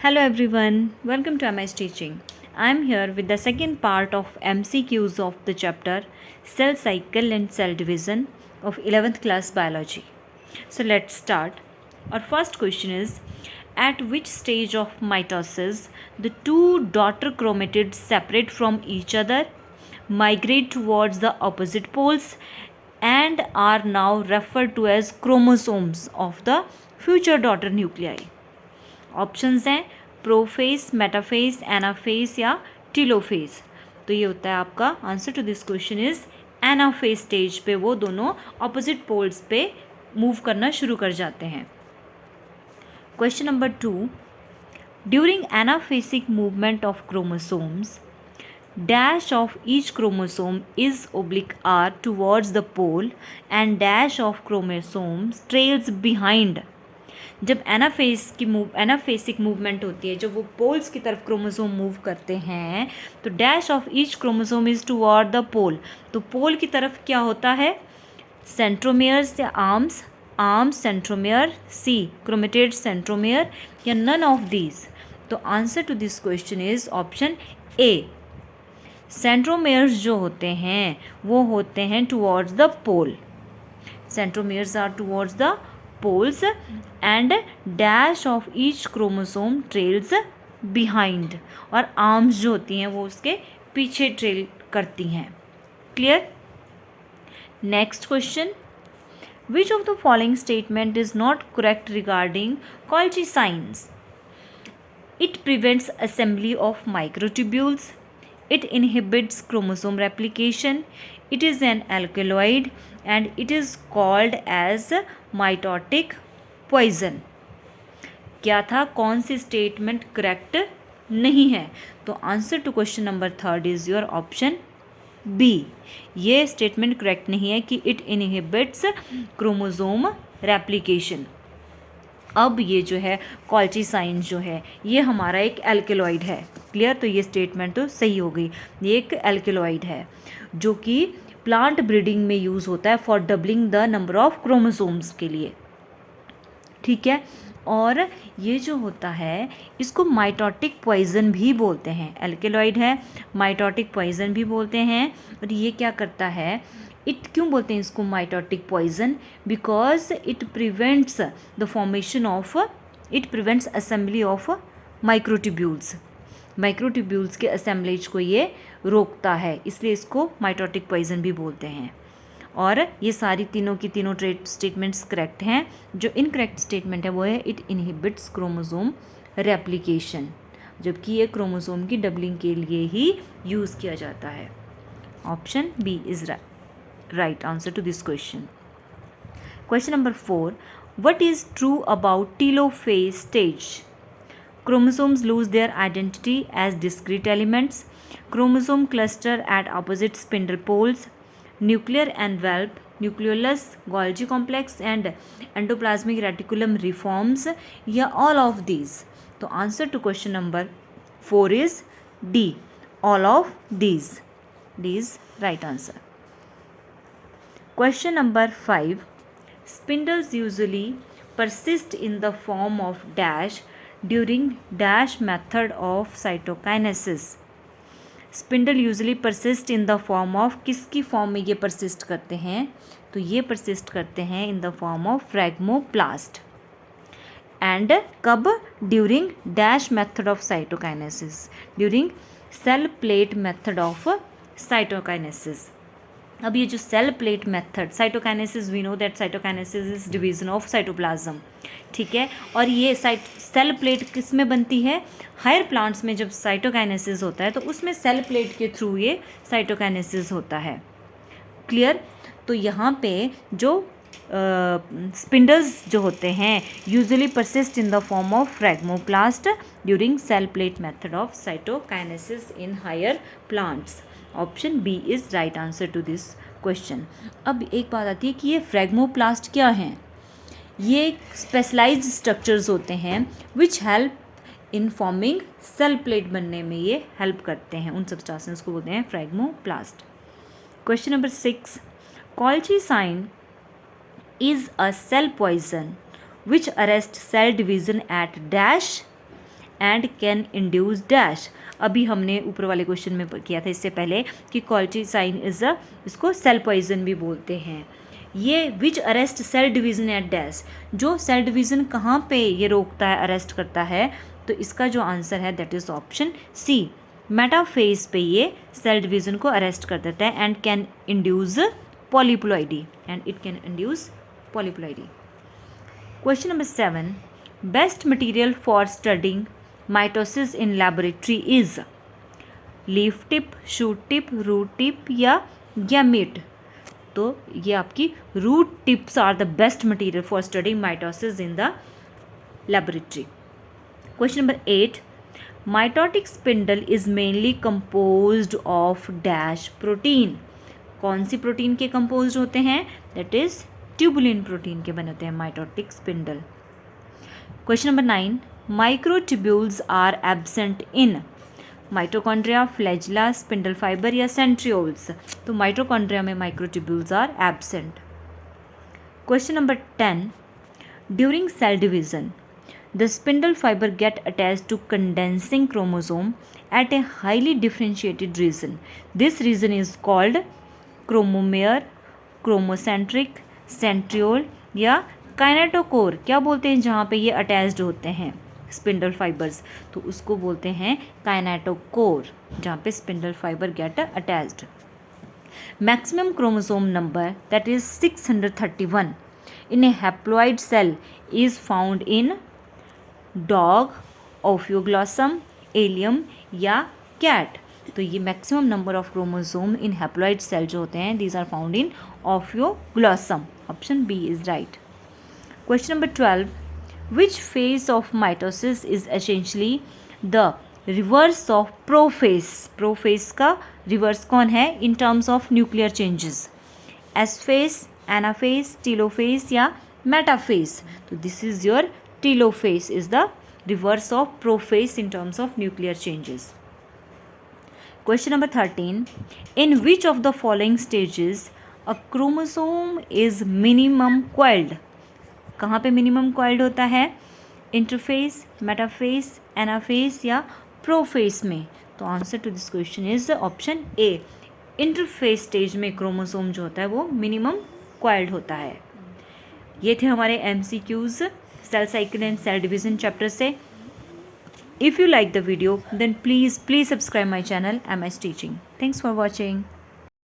Hello everyone, welcome to MS Teaching. I am here with the second part of MCQs of the chapter Cell Cycle and Cell Division of 11th class Biology. So let's start. Our first question is, at which stage of mitosis the two daughter chromatids separate from each other, migrate towards the opposite poles, and are now referred to as chromosomes of the future daughter nuclei? Options हैं prophase, metaphase, anaphase या telophase. तो ये होता है आपका answer to this question is anaphase stage पे वो दोनों ऑपोजिट पोल्स पे मूव करना शुरू कर जाते हैं। Question number 2, during anaphasic movement of chromosomes dash of each chromosome is oblique R towards the pole and dash of chromosomes trails behind। जब एनाफेसिक मूवमेंट होती है, जब वो पोल्स की तरफ क्रोमोसोम मूव करते हैं तो dash of each chromosome is toward the pole. तो पोल की तरफ क्या होता है? सेंट्रोमियर्स या arms centromere, C chromatid centromere या नन ऑफ दीज। तो answer to this question is option A. Centromeres जो होते हैं वो होते हैं towards the pole. Centromeres are towards the poles and dash of each chromosome trails behind, और arms जो होती हैं वो उसके पीछे ट्रेल करती हैं। Clear? Next question, which of the following statement is not correct regarding Golgi signs? It prevents assembly of microtubules. It inhibits chromosome replication. It is an alkaloid and it is called as mitotic poison। क्या था? कौन सी statement correct नहीं है? तो answer to question number 3 is your option B. ये statement correct नहीं है कि इट इनहिबिट्स क्रोमोसोम रेप्लिकेशन। अब ये जो है Golgi साइन जो है ये हमारा एक एल्केलॉइड है। क्लियर? तो ये स्टेटमेंट तो सही हो गई। ये एक एल्केलॉइड है जो कि प्लांट ब्रीडिंग में यूज़ होता है for doubling the number of chromosomes के लिए। ठीक है? और ये जो होता है इसको माइटोटिक पॉइजन भी बोलते हैं। एल्केलॉइड है, माइटोटिक पॉइजन भी बोलते हैं। और ये क्या करता है? इट क्यों बोलते हैं इसको mitotic poison? Because it prevents the formation of, it prevents assembly of microtubules. Microtubules के असेंबलेज को ये रोकता है, इसलिए इसको माइटोटिक पॉइजन भी बोलते हैं। और ये सारी तीनों की तीनों स्टेटमेंट्स करेक्ट हैं। जो इनकरेक्ट स्टेटमेंट है वो है इट इनहिबिट्स क्रोमोसोम रेप्लिकेशन, जबकि ये क्रोमोसोम की डबलिंग के लिए ही यूज़ किया जाता है। Option B is right answer to this question. Question number 4, what is true about telophase stage? Chromosomes lose their identity as discrete elements. Chromosome cluster at opposite spindle poles. Nuclear envelope, nucleolus, Golgi complex and endoplasmic reticulum reforms, या all of these? तो answer to question number 4 is D, all of these. D is right answer. Question number 5, spindles usually persist in the form of dash during dash method of cytokinesis. Spindle usually persist in the form of, किसकी form में ये persist करते हैं? तो ये persist करते हैं in the form of phragmoplast. And कब? During dash method of cytokinesis, during cell plate method of cytokinesis. अब ये जो cell plate method, cytokinesis, we know that cytokinesis is division of cytoplasm. ठीक है? और ये सेल प्लेट किस में बनती है? हायर प्लांट्स में जब साइटोकाइनेसिस होता है तो उसमें सेल प्लेट के थ्रू ये साइटोकाइनेसिस होता है। क्लियर? तो यहाँ पे जो स्पिंडल्स जो होते हैं usually persist in the form of phragmoplast during cell plate method of cytokinesis in higher plants. Option B is right answer to this question. अब एक बात आती है कि ये फ्रैग्मोप्लास्ट क्या हैं? ये स्पेशलाइज्ड स्ट्रक्चर्स होते हैं which help in forming cell plate बनने में ये हेल्प करते हैं। उन सब्सटेंसेस को बोलते हैं phragmoplast. Question number 6, Golgi sign is a cell poison which arrests cell division at dash and can induce dash. अभी हमने ऊपर वाले क्वेश्चन में किया था इससे पहले कि कोलेचिसाइन इज अ, इसको सेल पॉइजन भी बोलते हैं। ये which arrest cell division at dash, जो सेल डिवीजन कहाँ पे ये रोकता है, अरेस्ट करता है, तो इसका जो आंसर है that is option C, metaphase पे ये सेल डिवीजन को अरेस्ट कर देता है and can induce polyploidy, and it can induce polyploidy. Question number 7, best material for studying mitosis in laboratory is leaf tip, shoot tip, root tip या gamete. तो ये आपकी root tips are the best material for studying mitosis in the laboratory. Question number 8, mitotic spindle is mainly composed of dash protein. कौन सी protein के composed होते हैं, that is tubulin protein के बने होते हैं mitotic spindle. Question number 9, microtubules are absent in mitochondria, flagella, spindle fibre या centrioles. तो माइटोकॉन्ड्रिया में microtubules are absent. Question number 10, during cell division the spindle fiber get attached to condensing chromosome at a highly differentiated region. This region is called chromomere, chromocentric, centriole या kinetochore। क्या बोलते हैं जहाँ पे ये attached होते हैं स्पिंडल फाइबर्स, तो उसको बोलते हैं काइनेटोकोर, जहाँ पे spindle fibre get attached. Maximum chromosome number that is 631 in a haploid cell is found in dog, ophioglossum, allium या कैट। तो ये maximum number of chromosome in haploid cell जो होते हैं these are found in ophioglossum. Option B is right. Question number 12, which phase of mitosis is essentially the reverse of prophase. Prophase का reverse कौन है in terms of nuclear changes, S phase, anaphase, telophase या metaphase. तो this is your telophase is the reverse of prophase in terms of nuclear changes. Question number 13, in which of the following stages a chromosome is minimum coiled। कहाँ पे minimum coiled होता है, interphase, metaphase, anaphase या prophase में। तो answer to this question is option A, interphase stage में chromosome जो होता है वो मिनिमम कॉइल्ड होता है। ये थे हमारे MCQs cell cycle and cell division chapter से। If you like the video then please subscribe my channel MS Teaching। Thanks for watching.